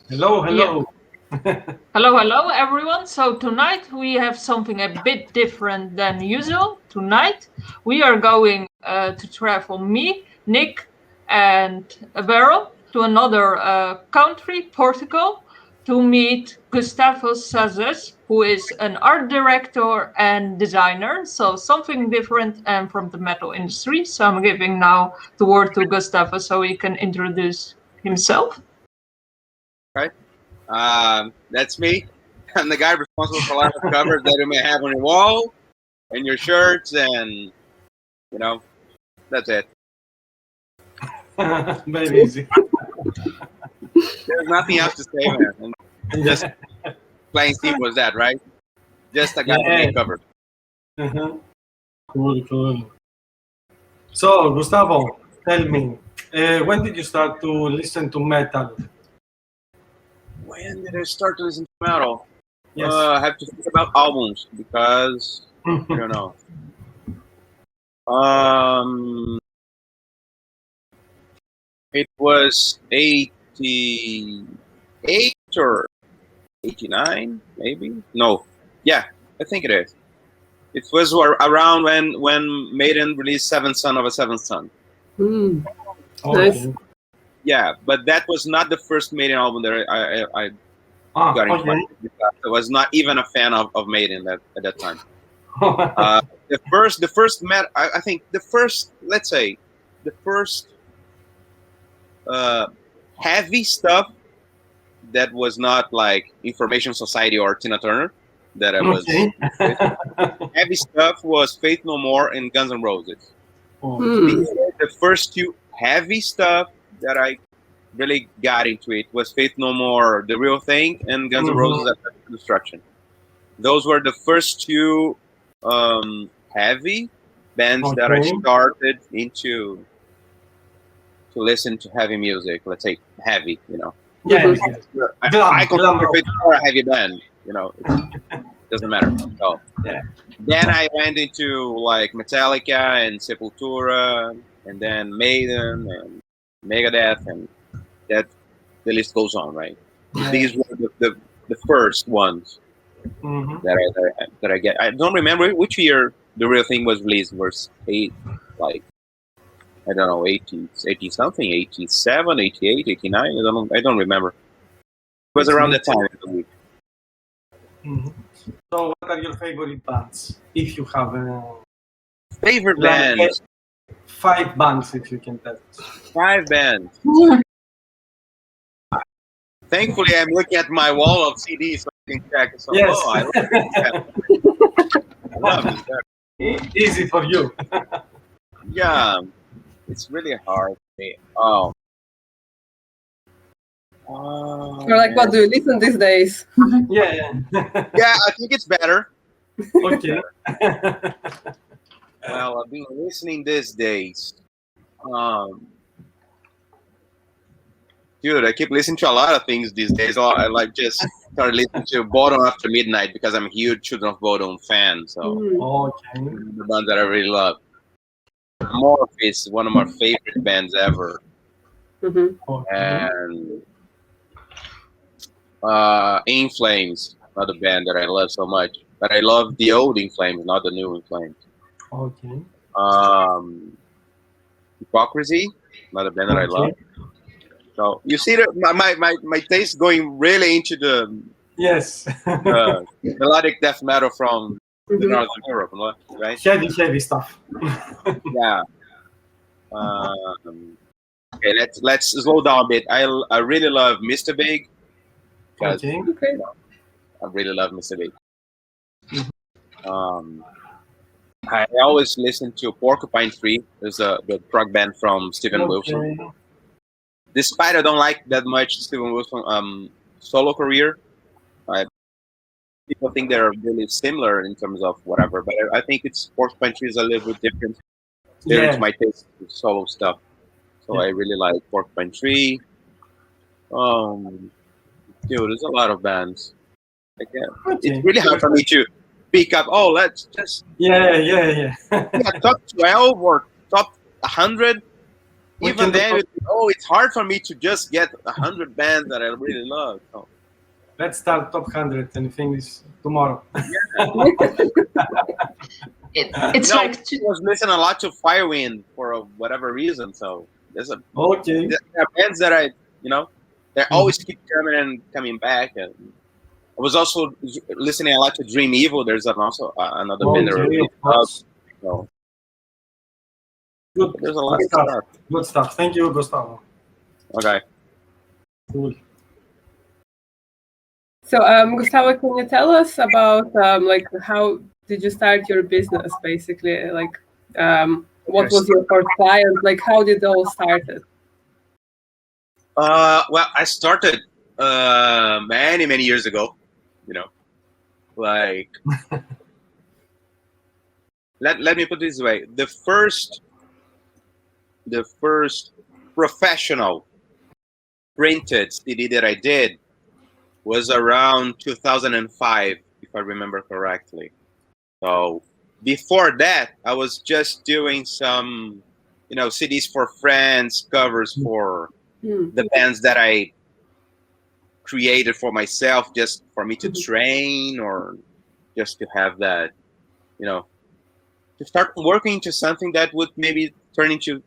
Hello, Yeah. hello. Hello, everyone. So tonight we have something a bit different than usual. Tonight we are going to travel, me, Nick, and Beryl, to another country, Portugal, to meet Gustavo Sazes, who is an art director and designer. So something different and from the metal industry. So I'm giving now the word to Gustavo so he can introduce himself. Okay. That's me. I'm the guy responsible for a lot of covers that you may have on your wall and your shirts, and that's it. Very easy. There's nothing else to say, man. And just plain simple as that, right? Just a guy who made covers. Uh-huh. Cool, cool. So, Gustavo, tell me, when did you start to listen to metal? When did I start to listen to metal? Yes. I have to think about albums because I don't know. It was 88 or 89, maybe. No, yeah, I think it is. It was around when Maiden released Seventh Son of a Seventh Son. Okay. Yeah, but that was not the first Maiden album that I got into. Okay. I was not even a fan of Maiden at that time. The first I think the first, let's say, the first heavy stuff that was not like Information Society or Tina Turner that I was heavy stuff was Faith No More and Guns N' Roses. These were the first two heavy stuff that I really got into. It was Faith No More, The Real Thing, and Guns N' Roses at Destruction. Those were the first two heavy bands that I started into to listen to heavy music. Let's say heavy, Yeah. I consider it a heavy band, it doesn't matter. So then I went into like Metallica and Sepultura, and then Maiden and Megadeth, and that the list goes on, right? Yeah. These were the first ones that I get. I don't remember which year The Real Thing was released. Was I don't know, 80 something, 87, 88, 89. I don't remember. It was around that time. So, what are your favorite bands? If you have favorite bands, 5 bands, if you can tell us. 5 bands. Thankfully, I'm looking at my wall of CDs so I can check. So, yes. I love it. Easy for you. Yeah, it's really hard for me. Or like, what do you listen these days? Yeah. Yeah, I think it's better. Okay. Well, I've been listening these days. Dude, I keep listening to a lot of things these days. I like just started listening to Bodom After Midnight because I'm a huge Children of Bodom fan. So the band that I really love. Morph is one of my favorite bands ever. And In Flames, another band that I love so much. But I love the old In Flames, not the new In Flames. Okay. Hypocrisy, another band that I love. So you see that my taste going really into the melodic death metal from Northern Europe, right? Heavy stuff. Yeah. Okay, let's slow down a bit. I really love Mr. Big. I really love Mr. Big. I always listen to Porcupine Tree. There's the prog band from Steven Wilson. Despite I don't like that much Steven Wilson solo career, people think they're really similar in terms of whatever, but I think it's Porcupine Tree is a little bit different. They're into my taste with solo stuff, so I really like Porcupine Tree. Dude, there's a lot of bands. It's really hard for me to pick up. Oh, let's just yeah, top 12 or top 100. even then, it's hard for me to just get 100 bands that I really love. So. Let's start top 100 and finish tomorrow. It's no, like I was listening a lot to Firewind for whatever reason. So there's there are bands that they always keep coming back. And I was also listening a lot to Dream Evil. There's also another band that really loves. So good. There's a lot of stuff. Good stuff. Thank you, Gustavo. Okay. Cool. So, Gustavo, can you tell us about like how did you start your business? Basically, like what was your first client? Like, how did it all started? Well, I started many years ago. Like let me put it this way: the first professional printed CD that I did was around 2005, if I remember correctly. So before that, I was just doing some, CDs for friends, covers for the bands that I created for myself, just for me to train or just to have that, to start working to something that would maybe turn into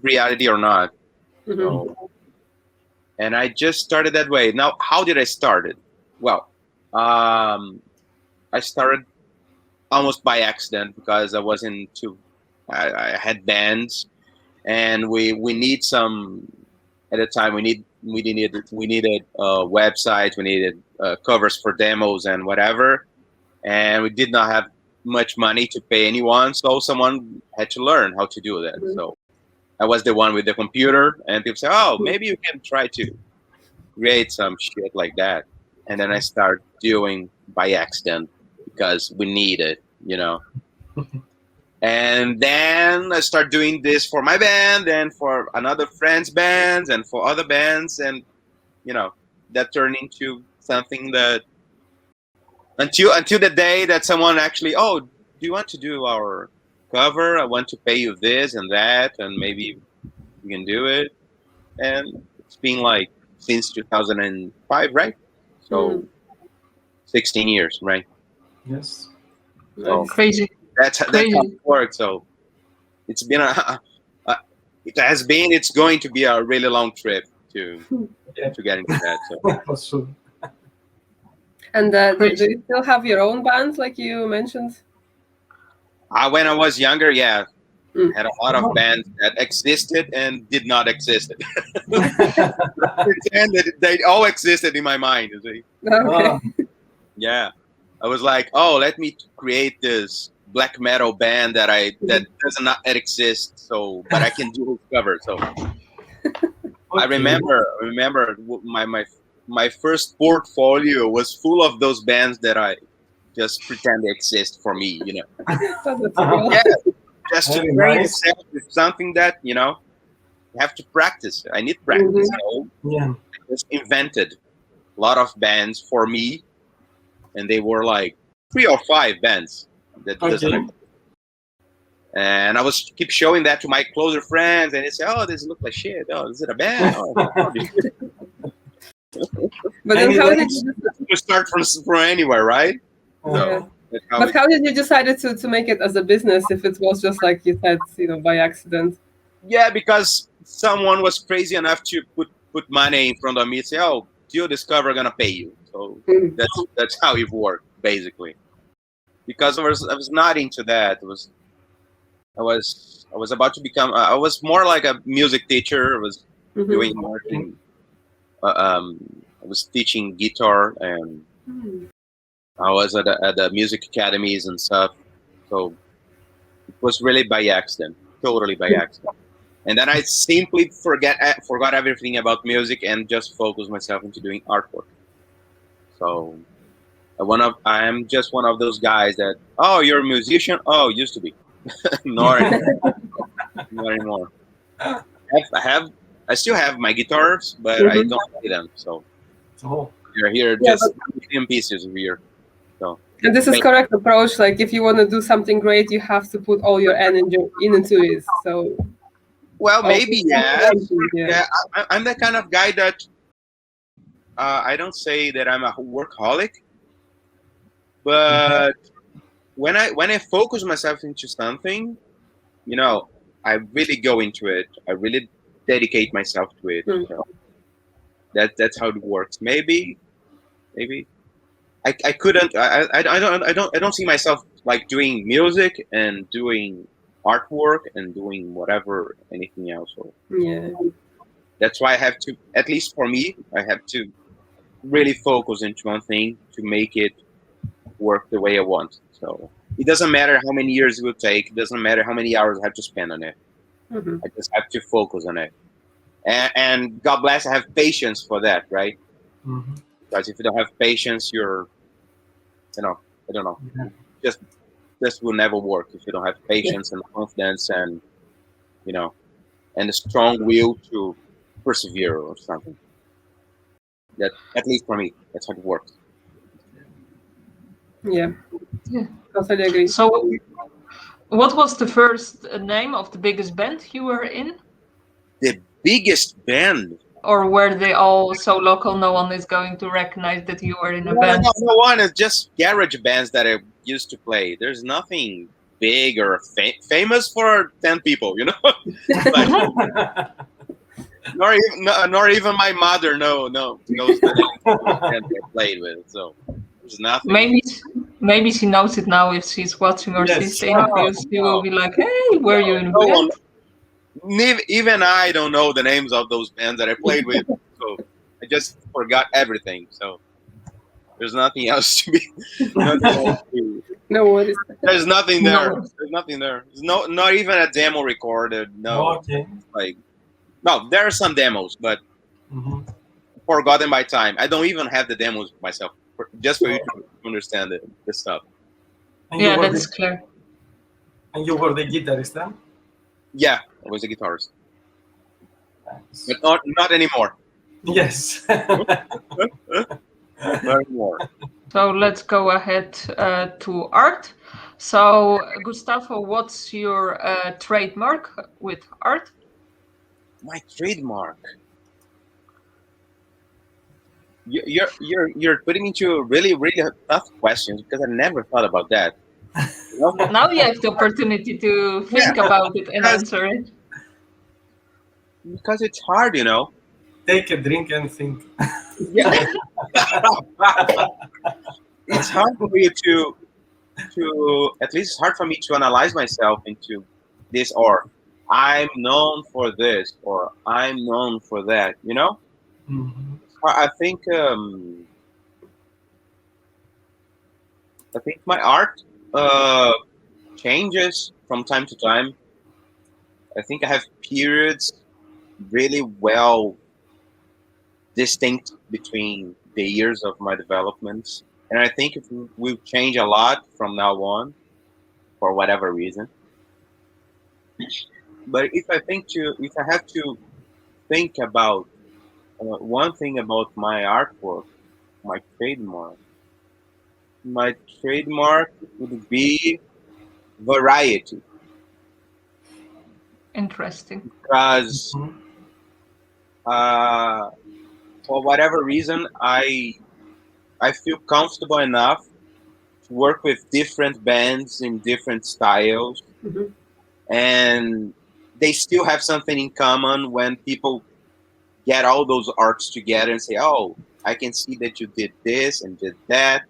reality or not. So, and I just started that way. Now, how did I start it? Well, I started almost by accident because I wasn't I had bands, and we need some. At the time, we needed websites, we needed covers for demos and whatever, and we did not have much money to pay anyone, so someone had to learn how to do that. So I was the one with the computer, and people say, "Oh, maybe you can try to create some shit like that." And then I start doing by accident because we need it, And then I start doing this for my band and for another friend's bands and for other bands, and that turned into something that until the day that someone actually, "Oh, do you want to do our cover? I want to pay you this and that, and maybe you can do it." And it's been like since 2005, right? So 16 years, right? Yes. So crazy. That's how it works. So it's been it's going to be a really long trip to get into that. So. And do you still have your own bands, like you mentioned? When I was younger, yeah, I had a lot of bands that existed and did not exist. Pretend that they all existed in my mind. You see? Okay. Yeah, I was like, "Oh, let me create this black metal band that does not exist, so but I can do his cover." So I remember my first portfolio was full of those bands that I just pretend they exist for me, Yeah, just to train yourself with something that you have to practice. I need practice. I just invented a lot of bands for me, and they were like 3 or 5 bands. That doesn't exist. And I was keep showing that to my closer friends, and they say, "Oh, this looks like shit. Oh, is it a band?" But then how did you start from anywhere, right? Yeah. But how did you decide to make it as a business if it was just like you said, by accident? Yeah, because someone was crazy enough to put money in front of me and say, "Oh, do this cover, I'm gonna pay you." So that's how it worked, basically. Because I was not into that. I was about to become. I was more like a music teacher. I was doing marketing. I was teaching guitar, and I was at the music academies and stuff. So it was really by accident, totally by accident. And then I simply forgot everything about music and just focused myself into doing artwork. So I'm just one of those guys that, "Oh, you're a musician? Oh, used to be." Not anymore. Not anymore. I still have my guitars, but I don't play them. So you're here just in pieces here. So. And this is correct approach. Like if you want to do something great, you have to put all your energy into it. So Well, maybe yes. Yeah. Yeah, I'm the kind of guy that I don't say that I'm a workaholic, but when I focus myself into something, you know, I really go into it. I really dedicate myself to it. Mm. So that's how it works. Maybe I couldn't. I don't see myself like doing music and doing artwork and doing whatever anything else. So Yeah. that's why I have to, at least for me, I have to really focus into one thing to make it work the way I want. So it doesn't matter how many years it will take. It doesn't matter how many hours I have to spend on it. Mhm. I just have to focus on it. And God bless, I have patience for that, right? Mhm. Because if you don't have patience, you're, I don't know, Yeah. just this will never work if you don't have patience and confidence and, and a strong will to persevere or something. That, at least for me, that's how it works. Yeah. Yeah. Totally agree. So, what was the first name of the biggest band you were in? The biggest band. Or were they all so local no one is going to recognize that you were in a No, band? no one. It's just garage bands that I used to play. There's nothing big or famous for 10 people, Like, nor even my mother knows the name of the band I played with. So there's nothing. Maybe she knows it now if she's watching or Yes. sees the interviews. She will be like, "Hey, were you in a No one- band?" Even I don't know the names of those bands that I played with. So I just forgot everything. So there's nothing else to be. Nothing else to, No worries. there's nothing there. No. There's nothing there. There's not even a demo recorded. No, Okay. like no, there are some demos, but Mhm. forgotten by time. I don't even have the demos myself, just for you to understand the stuff. And Yeah, you were that's the, clear. and you were the guitarist, huh? Yeah, I was a guitarist, Nice. but not anymore. Yes. Not anymore. So let's go ahead to art. So, Gustavo, what's your trademark with art? My trademark. You're putting me into really tough questions because I never thought about that. Now you have the opportunity to think about it and answer it. Because it's hard, Take a drink and think. Yeah. It's hard for you to at least it's hard for me to analyze myself into this, or I'm known for this, or I'm known for that. Mhm. I think my art changes from time to time. I think I have periods really well distinct between the years of my developments, and I think it will change a lot from now on for whatever reason. But if I have to think about one thing about my artwork, my trademark, my trademark would be variety, Interesting. because Mhm. for whatever reason, I feel comfortable enough to work with different bands in different styles, Mhm. and they still have something in common when people get all those arts together and say, "Oh, I can see that you did this and did that,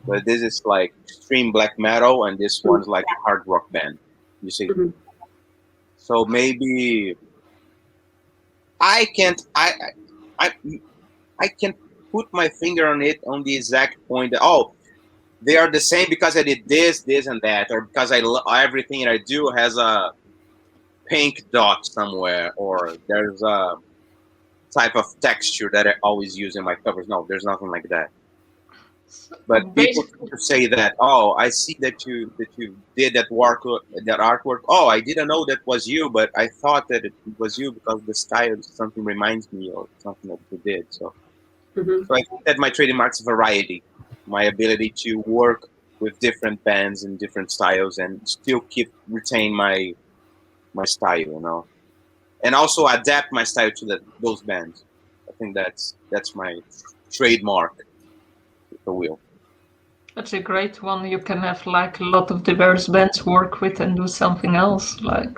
but this is like extreme black metal, and this one's like a hard rock band." You see, Mhm. so maybe I can't I I can put my finger on it on the exact point that, oh, they are the same because I did this, and that, or because everything I do has a pink dot somewhere, or there's a type of texture that I always use in my covers. No, there's nothing like that. But people Basically, tend to say that, oh, I see that you did that artwork. Oh, I didn't know that was you, but I thought that it was you because the style something reminds me of something that you did. So Mhm. I think that my trademark's variety, my ability to work with different bands and different styles and still retain my style. and also adapt my style to those bands. I think that's my trademark, if you will. That's a great one. You can have like a lot of diverse bands work with and do something else, like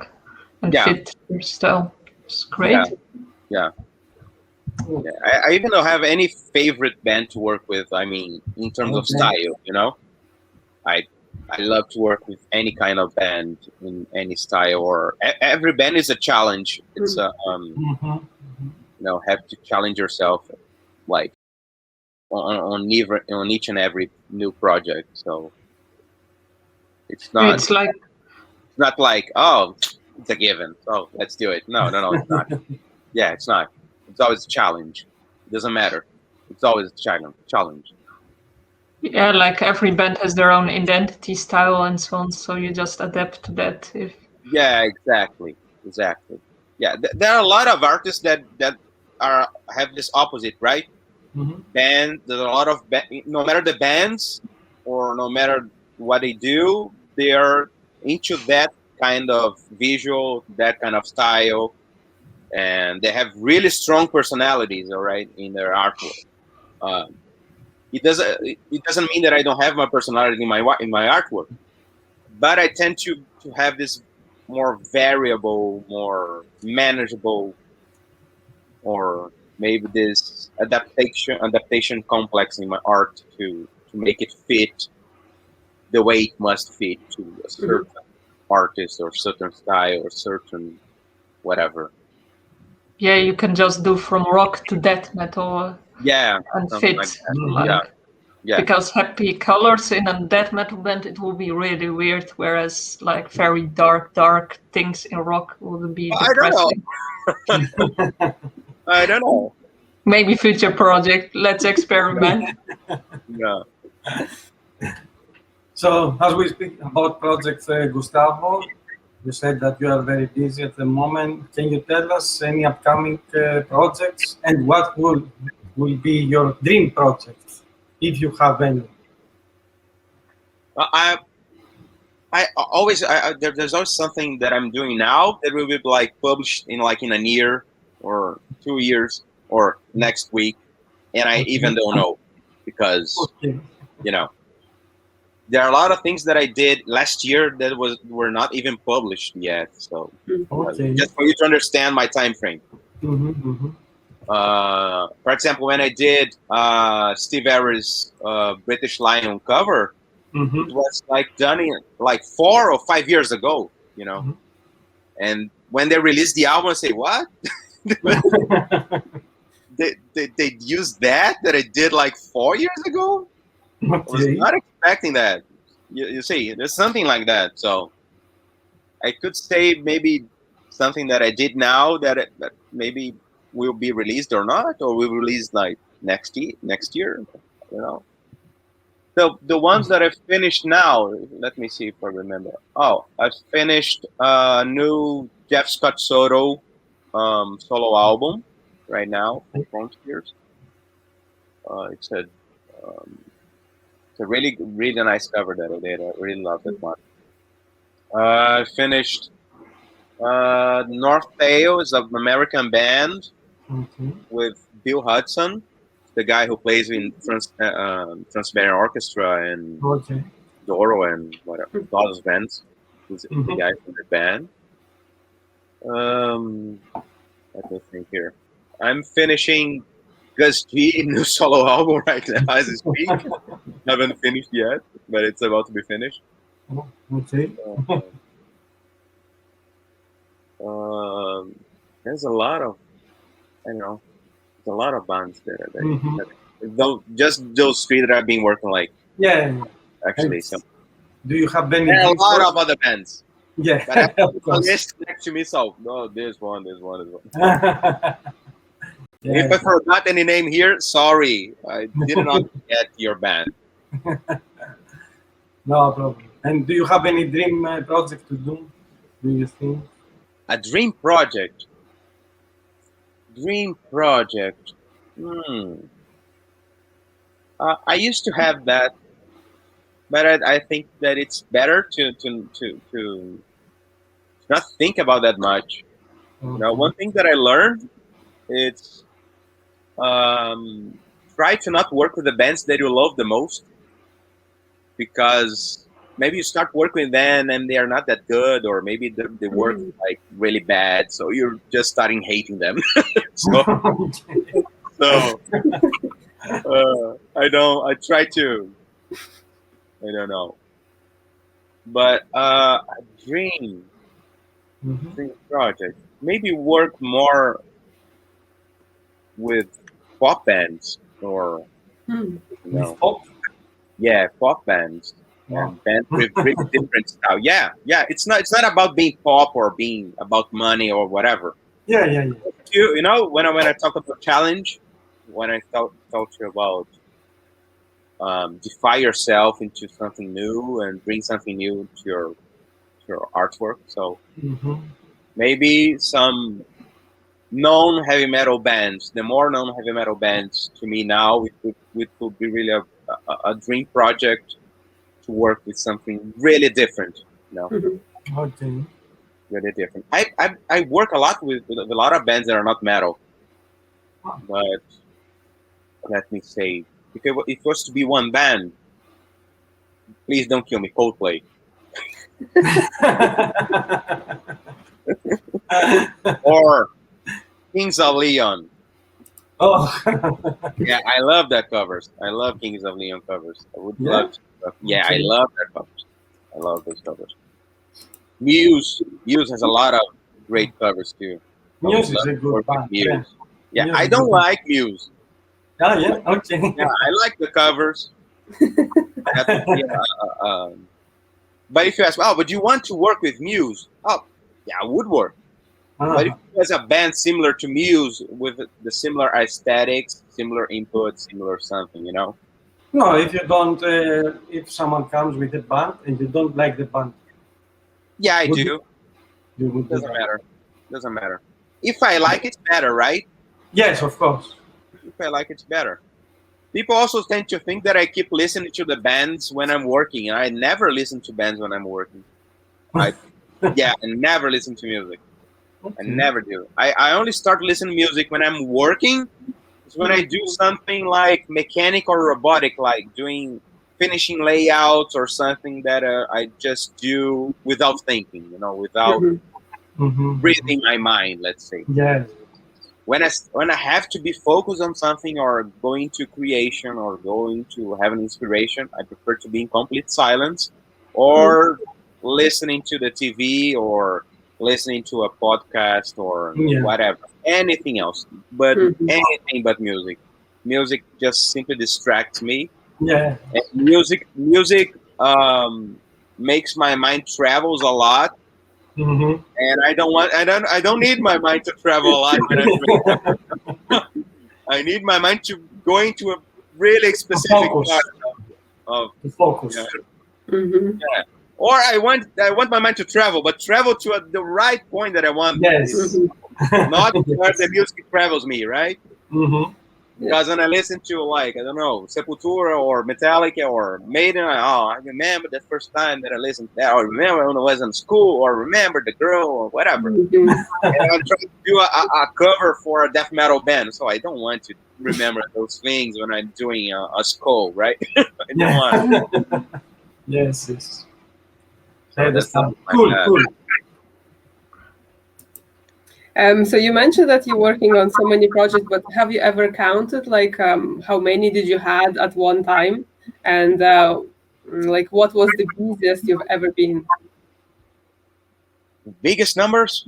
and fit your style. It's great. Yeah. I even don't have any favorite band to work with. I mean, in terms of style, you know, I love to work with any kind of band in any style. Or every band is a challenge. It's you know, have to challenge yourself, like on each and every new project. So it's not. It's like It's not like, oh, it's a given. So let's do it. No, it's not. Yeah, it's not. It's always a challenge. It doesn't matter. It's always a challenge. Yeah, like every band has their own identity, style, and so on. So you just adapt to that. Yeah, exactly. Yeah, there are a lot of artists that have this opposite, right? Band. There's a lot of no matter the bands or no matter what they do, they are into that kind of visual, that kind of style, and they have really strong personalities. All right, in their artwork. It doesn't mean that I don't have my personality in my artwork, but I tend to have this more variable, more manageable, or maybe this adaptation complex in my art to make it fit the way it must fit to a certain artist or certain style or certain whatever. Yeah, you can just do from rock to death metal. Yeah, and fit. Like yeah. Because happy colors in a death metal band, it will be really weird. Whereas like very dark things in rock would be depressing. I don't know. Maybe future project. Let's experiment. Yeah. So as we speak about projects, Gustavo, you said that you are very busy at the moment. Can you tell us any upcoming projects and what will be your dream project, if you have any? There's always something that I'm doing now that will be like published in a year or 2 years or next week, and I even don't know because you know there are a lot of things that I did last year that were not even published yet. So just for you to understand my time frame. For example, when I did Steve Harris' British Lion cover, it was like done in like 4 or 5 years ago, you know. And when they released the album, I say, what? they used that I did like 4 years ago? I was not expecting that. You see, there's something like that. So I could say maybe something that I did now that maybe will be released or not, or will release like next year, you know. The ones that I've finished now, let me see if I remember. Oh, I finished a new Jeff Scott Soto solo album right now, Frontiers. It's a really, really nice cover that I did. I really love that one. I finished North Tail is an American band with Bill Hudson, the guy who plays in Trans-Siberian Orchestra and Doro and whatever, all those bands. He's the guy from the band. Let me think here. I'm finishing Gus G new solo album right now as I speak. Haven't finished yet, but it's about to be finished. There's a lot of, there's a lot of bands there. Just those three that I've been working like. Yeah. Actually, do you have any? There are a lot of other bands. Yeah. But I have a list next to me, so no, there's one. If I forgot any name here, sorry. I did not get your band. No problem. And do you have any dream project to do you think? A dream project? I used to have that, but I think that it's better to not think about that much. You know, one thing that I learned is try to not work with the bands that you love the most, because maybe you start working with them and they are not that good, or maybe they work like really bad, so you're just starting hating them. so I try to, I don't know, but a dream project, maybe work more with pop bands, or you know, Pop? yeah, pop bands. And bands with really different style. Yeah. It's not about being pop or being about money or whatever. Yeah. You know, when I talk about challenge, when I talk to you about defy yourself into something new and bring something new to your artwork. So maybe some known heavy metal bands, the more known heavy metal bands to me now, it would be really a dream project to work with something really different, you know. Okay. Really different. I work a lot with a lot of bands that are not metal, but let me say, if it was to be one band, please don't kill me, Coldplay. Or Kings of Leon. Yeah, I love that covers. I love Kings of Leon covers. I would love to. Yeah, I love that covers. I love those covers. Muse has a lot of great covers too. Muse is a good band. Muse. Yeah, I don't like Muse. Oh, yeah, okay. Yeah, I like the covers. But if you ask, but you want to work with Muse? Oh, yeah, I would work. But if there's a band similar to Muse with the similar aesthetics, similar input, similar something, you know? No, if you don't, if someone comes with a band and you don't like the band. Yeah, I do. Doesn't matter. If I like it, better, right? Yes, of course. If I like it, better. People also tend to think that I keep listening to the bands when I'm working. I never listen to bands when I'm working. I never listen to music. I never do. I only start listening to music when I'm working. It's when I do something like mechanic or robotic, like finishing layouts or something that I just do without thinking, you know, without breathing my mind, let's say. Yes. When I have to be focused on something or going to creation or going to have an inspiration, I prefer to be in complete silence, or listening to the TV, or listening to a podcast, or whatever, anything else, but anything but music. Music just simply distracts me. Yeah. And music makes my mind travels a lot. And I don't need my mind to travel a lot. I need my mind to go into a really specific part of focus. Yeah. Or I want my mind to travel, but travel to the right point that I want. Yes. Not where the music travels me, right? Because when I listen to, like, I don't know, Sepultura or Metallica or Maiden, I remember the first time that I listened to that, or remember when I was in school, or remember the girl, or whatever. And I'm trying to do a cover for a death metal band, so I don't want to remember those things when I'm doing a score, right? I don't want. Yes. So that's cool. So you mentioned that you're working on so many projects, but have you ever counted, like, how many did you had at one time, and like, what was the busiest you've ever been? Biggest numbers?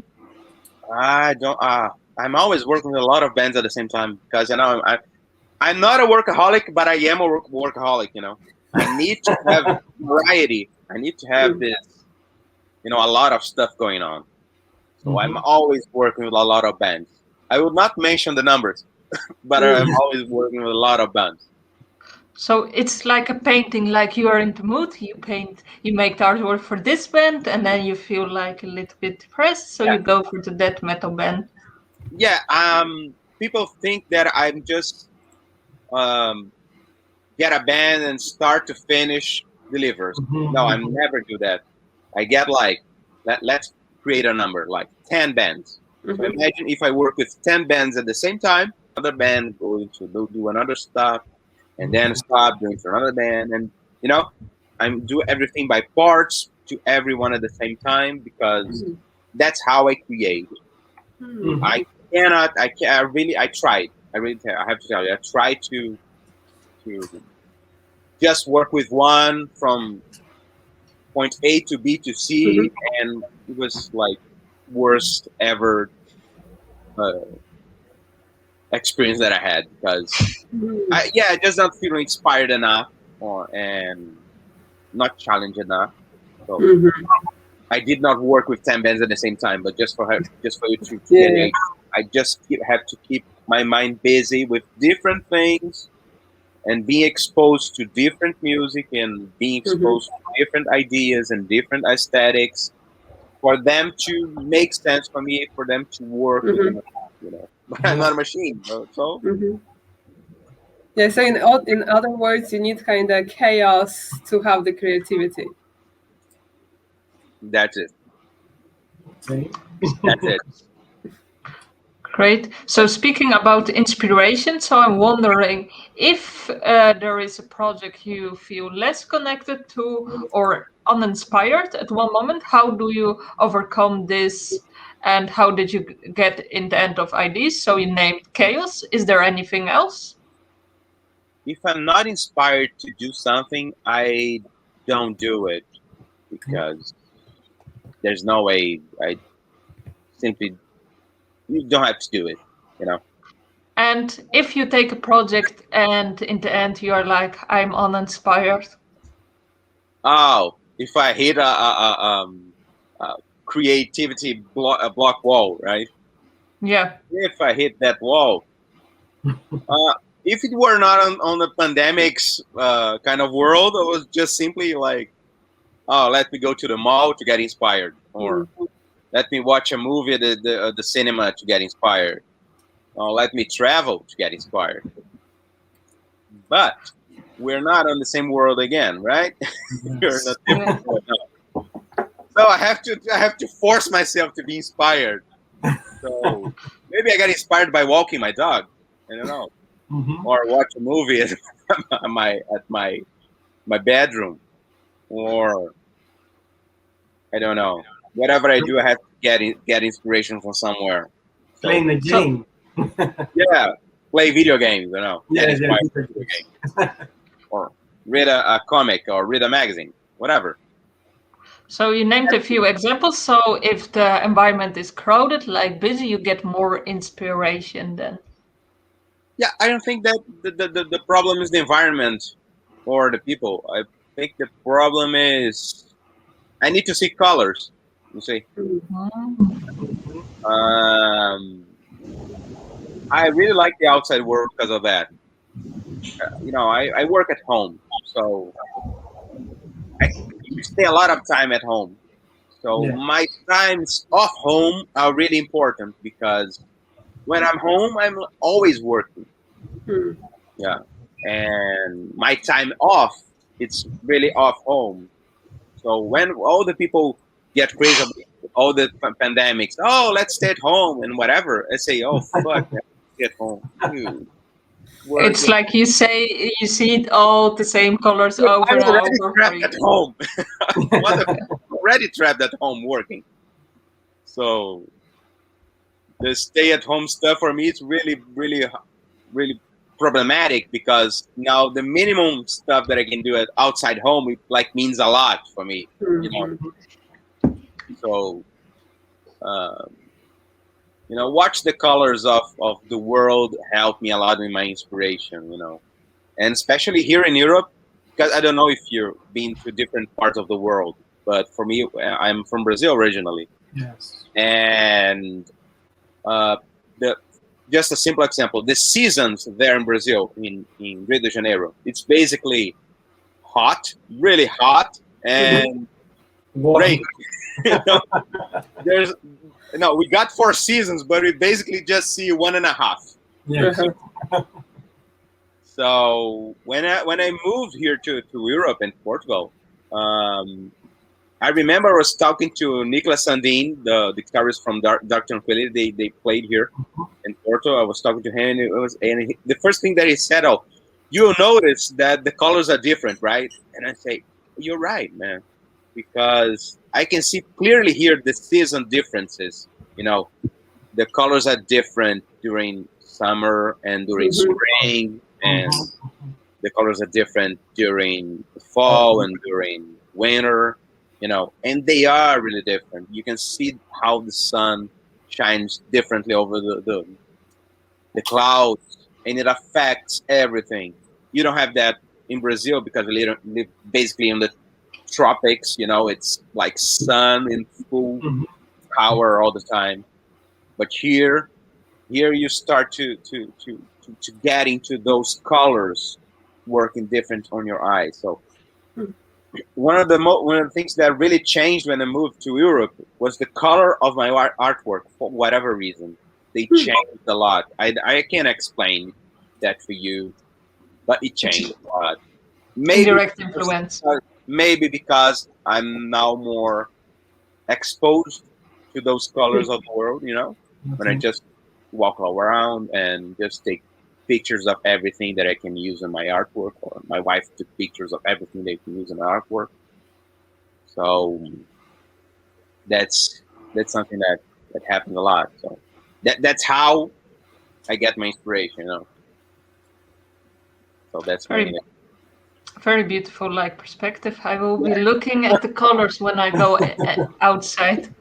I don't. I'm always working with a lot of bands at the same time, because I'm not a workaholic, but I am a workaholic. You know, I need to have variety. I need to have this, a lot of stuff going on. So I'm always working with a lot of bands. I will not mention the numbers, but I'm always working with a lot of bands. So it's like a painting, like you are in the mood, you paint, you make the artwork for this band, and then you feel like a little bit depressed, so you go for the death metal band. Yeah, people think that I'm just get a band and start to finish delivers. No, I never do that. I get like, let's create a number, like 10 bands. So imagine if I work with 10 bands at the same time, another band going to do another stuff, and then stop doing for another band, and I'm do everything by parts to everyone at the same time because that's how I create. I cannot. I can. I tried. I have to tell you. I tried to just work with one from point A to B to C, and it was like worst ever experience that I had because I just not feeling inspired enough and not challenged enough. So I did not work with 10 bands at the same time, but just for you to get it, I just have to keep my mind busy with different things and being exposed to different music and being exposed to different ideas and different aesthetics for them to make sense for me, for them to work within, but I'm not a machine. So yeah, so in other words, you need kind of chaos to have the creativity. That's it. Okay. That's it. Great. So speaking about inspiration, so I'm wondering if there is a project you feel less connected to or uninspired at one moment, how do you overcome this and how did you get in the end of ideas? So you named chaos. Is there anything else? If I'm not inspired to do something, I don't do it because there's no way. I simply you don't have to do it, And if you take a project and in the end you are like, I'm uninspired. Oh, if I hit a creativity block wall, right? Yeah. If I hit that wall, if it were not on the pandemic's kind of world, it was just simply like, oh, let me go to the mall to get inspired, or let me watch a movie at the cinema to get inspired, or let me travel to get inspired. But we're not on the same world again, right? We're not different world now. So I have to force myself to be inspired. So maybe I got inspired by walking my dog. I don't know, or watch a movie at my bedroom, or I don't know. Whatever I do, I have to get inspiration from somewhere. So, Playing the game. yeah, play video games. Get inspired yeah. by video games. Or read a comic or read a magazine, whatever. So you named a few examples. So if the environment is crowded, like busy, you get more inspiration then. Yeah, I don't think that the problem is the environment or the people. I think the problem is I need to see colors. You see, I really like the outside world because of that. I work at home, so I stay a lot of time at home. So my times off home are really important because when I'm home, I'm always working. Yeah, and my time off, it's really off home. So when all the people get crazy about all the pandemics, oh, let's stay at home and whatever, I say, oh, fuck, stay at home. Dude, it's like you say, you see it all the same colors over I'm and already over. trapped at home. Already trapped at home working. So the stay-at-home stuff for me is really, really, really problematic because now the minimum stuff that I can do at outside home means a lot for me. So watch the colors of the world help me a lot in my inspiration. And especially here in Europe, because I don't know if you've been to different parts of the world, but for me, I'm from Brazil originally. Yes. And just a simple example, the seasons there in Brazil, in Rio de Janeiro, it's basically hot, really hot, and rain. We got 4 seasons, but we basically just see 1.5. Yes. So when I moved here to Europe and Portugal, I remember I was talking to Nicolas Sandin, the guitarist from Dark Tranquility. They played here in Porto. I was talking to him, and the first thing that he said, "Oh, you'll notice that the colors are different, right?" And I say, "You're right, man, because I can see clearly here the season differences. You know, the colors are different during summer and during spring, and the colors are different during the fall and during winter, you know, and they are really different. You can see how the sun shines differently over the clouds, and it affects everything. You don't have that in Brazil because we live basically in the tropics, you know, it's like sun in full power all the time. But here you start to get into those colors working different on your eyes. So one of the things that really changed when I moved to Europe was the color of my artwork for whatever reason. They changed a lot. I can't explain that for you, but it changed a lot. Indirect influence. Maybe because I'm now more exposed to those colors of the world, you know, when I just walk around and just take pictures of everything that I can use in my artwork, or my wife took pictures of everything they can use in my artwork. So that's something that happens a lot. So that's how I get my inspiration, you know. So that's very beautiful, like perspective. I will be looking at the colors when I go outside.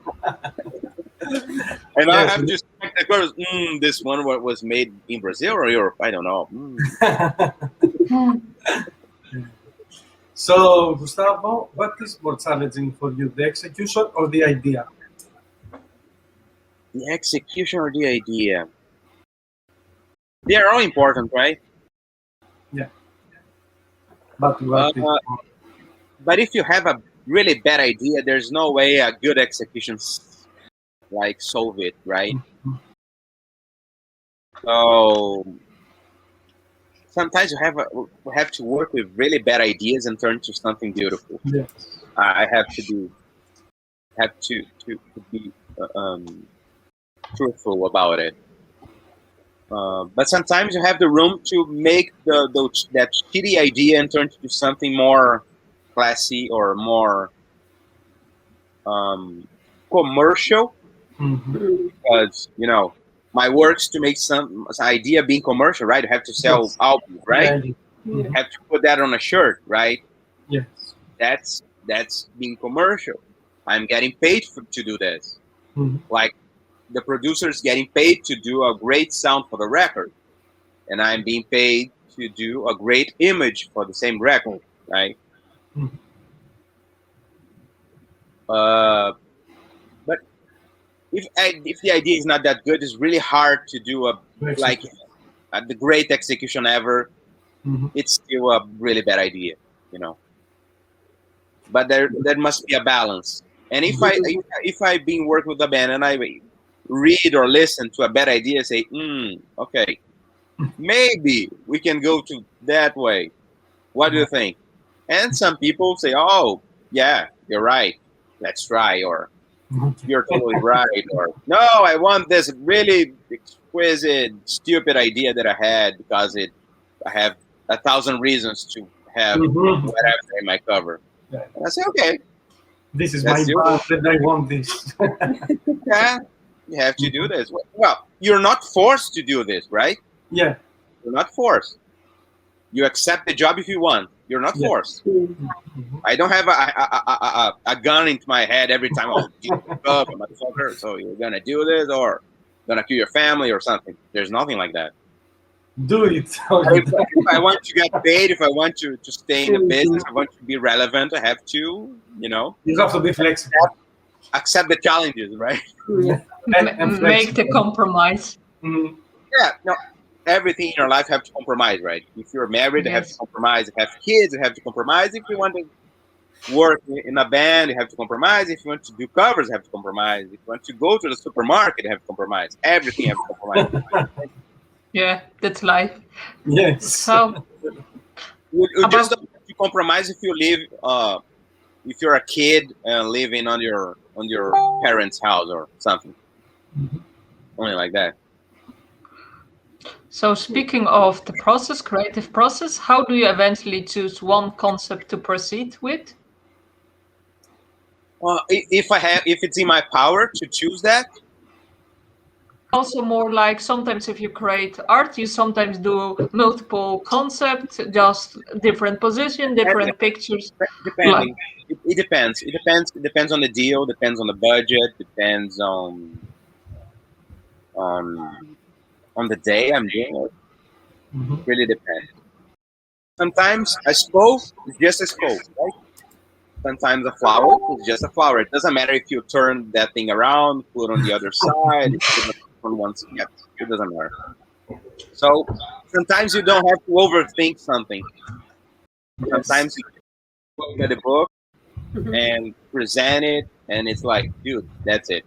And I have to check the colors. This one was made in Brazil or Europe? I don't know. So, Gustavo, what is more challenging for you, the execution or the idea? The execution or the idea? They are all important, right? Yeah. But if you have a really bad idea, there's no way a good execution like solve it, right? So sometimes you have to work with really bad ideas and turn to something beautiful. Yes. I have to be truthful about it. But sometimes you have the room to make that shitty idea and turn to something more classy or more commercial. Because, you know, my work's to make some idea being commercial, right? You have to sell albums, right? Yeah. You have to put that on a shirt, right? Yes. That's being commercial. I'm getting paid to do this. Like the producer's getting paid to do a great sound for the record, and I'm being paid to do a great image for the same record, right? But if the idea is not that good, it's really hard to do the great execution ever. It's still a really bad idea, you know. But there must be a balance. And if I've been working with a band and I read or listen to a bad idea, say, okay, maybe we can go to that way. What do you think? And some people say, oh, yeah, you're right. Let's try. Or you're totally right. Or no, I want this really exquisite, stupid idea that I had because I have 1,000 reasons to have whatever in my cover. Yeah. And I say, okay. This is my band, and I want this. Yeah, you have to do this. Well, you're not forced to do this, right? Yeah. You're not forced. You accept the job if you want. You're not forced. I don't have a gun into my head every time. Oh, motherfucker! So you're gonna do this, or gonna kill your family, or something. There's nothing like that. Do it. If I want to get paid, if I want to stay in the business, I want to be relevant, I have to, you know. You have to be flexible. Accept the challenges, right? And make the compromise. Yeah, no. Everything in your life have to compromise, right? If you're married, you have to compromise. If you have kids, you have to compromise. If you want to work in a band, you have to compromise. If you want to do covers, you have to compromise. If you want to go to the supermarket, you have to compromise. Everything you have to compromise. Yeah, that's life. Yes. So you just don't have to compromise if you live if you're a kid living on your parents' house or something, only like that. So speaking of the process, creative process, how do you eventually choose one concept to proceed with? Well, if it's in my power to choose that. Also more like sometimes if you create art, you sometimes do multiple concepts, just different position, different pictures. Depending, it depends. It depends. It depends on the deal. Depends on the budget. Depends on the day I'm doing it. It really depends. Sometimes a scope is just a scope, right? Sometimes a flower is just a flower. It doesn't matter if you turn that thing around, put it on the other side, put it on one side. It doesn't matter. So sometimes you don't have to overthink something. Sometimes you look at the book and present it, and it's like, dude, that's it.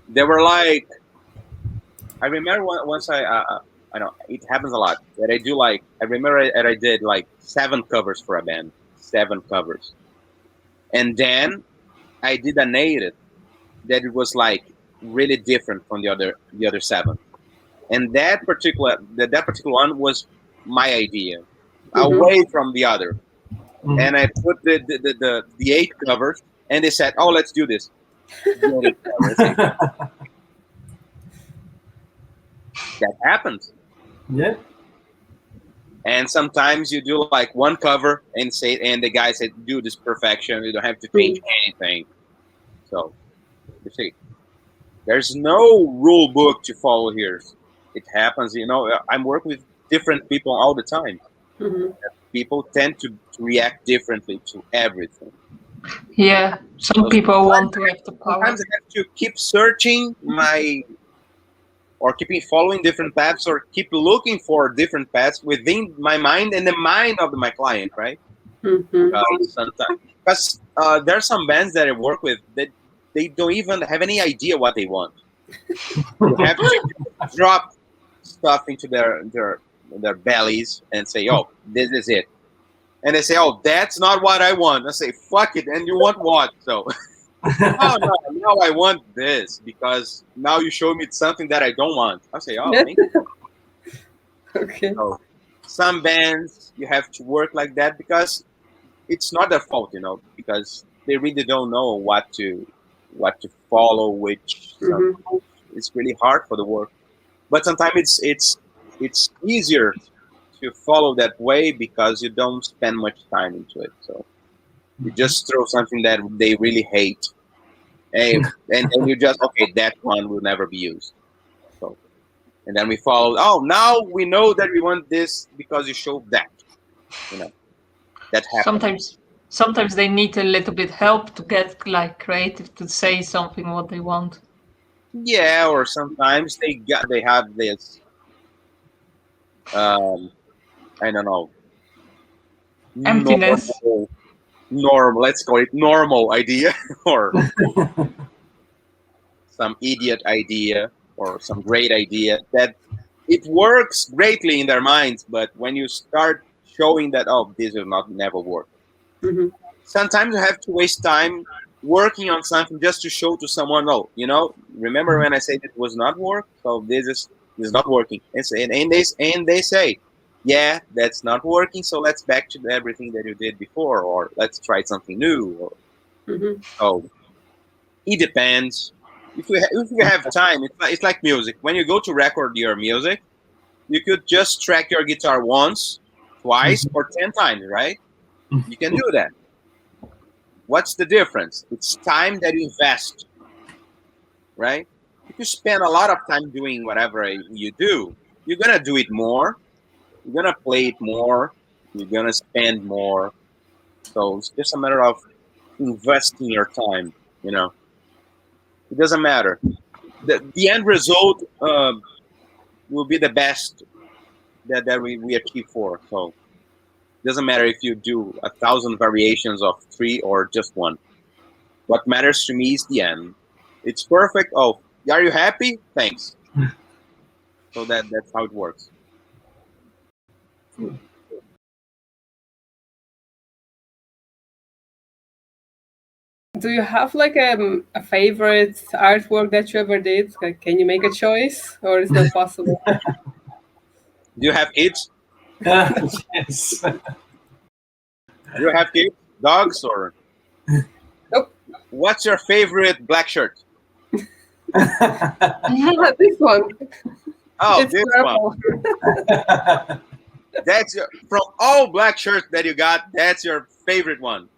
There were like, I remember once I know it happens a lot that I do like. I remember that I did like 7 covers for a band, 7 covers, and then I did a native that it was like really different from the other 7, and that particular one was my idea, away from the other, and I put the 8 covers, and they said, "Oh, let's do this." That happens. Yeah. And sometimes you do like 1 cover and the guy said, "Do this perfection. You don't have to change anything." So you see, there's no rule book to follow here. It happens. I'm working with different people all the time. People tend to react differently to everything. Yeah, some people want to have the power. Sometimes I have to keep searching or keeping following different paths, or keep looking for different paths within my mind and the mind of my client, right? Sometimes, because there are some bands that I work with that they don't even have any idea what they want. You have to drop stuff into their bellies and say, "Oh, this is it," and they say, "Oh, that's not what I want." I say, "Fuck it," and you want what? So. Oh no! Now I want this because now you show me something that I don't want. I say, "Oh, thank you." Okay. So, some bands you have to work like that because it's not their fault, because they really don't know what to follow. Which it's really hard for the work, but sometimes it's easier to follow that way because you don't spend much time into it. So you just throw something that they really hate. And then you just, okay, that one will never be used. So, and then we follow. Oh, now we know that we want this because you showed that. That happens. Sometimes they need a little bit help to get like creative to say something what they want. Yeah, or sometimes they have this. I don't know. Emptiness. Normal. Let's call it normal idea, or some idiot idea, or some great idea that it works greatly in their minds, but when you start showing that, oh, this will not never work. Sometimes you have to waste time working on something just to show to someone, oh, remember when I said it was not work? So this is not working. And they say, yeah, that's not working. So let's back to everything that you did before, or let's try something new. So it depends. If we have time, it's like music. When you go to record your music, you could just track your guitar once, twice, or 10 times, right? You can do that. What's the difference? It's time that you invest, right? If you spend a lot of time doing whatever you do, you're going to do it more. You're going to play it more. You're going to spend more. So it's just a matter of investing your time, It doesn't matter. The end result will be the best that we achieve for. So it doesn't matter if you do 1,000 variations of 3 or just 1. What matters to me is the end. It's perfect. Oh, are you happy? Thanks. So that's how it works. do you have like a favorite artwork that you ever did? Like, can you make a choice, or is that possible? Do you have kids? Yes. Do you have kids? Dogs or? Nope. What's your favorite black shirt? This one. Oh, It's this purple. one. That's from all black shirts that you got. That's your favorite one.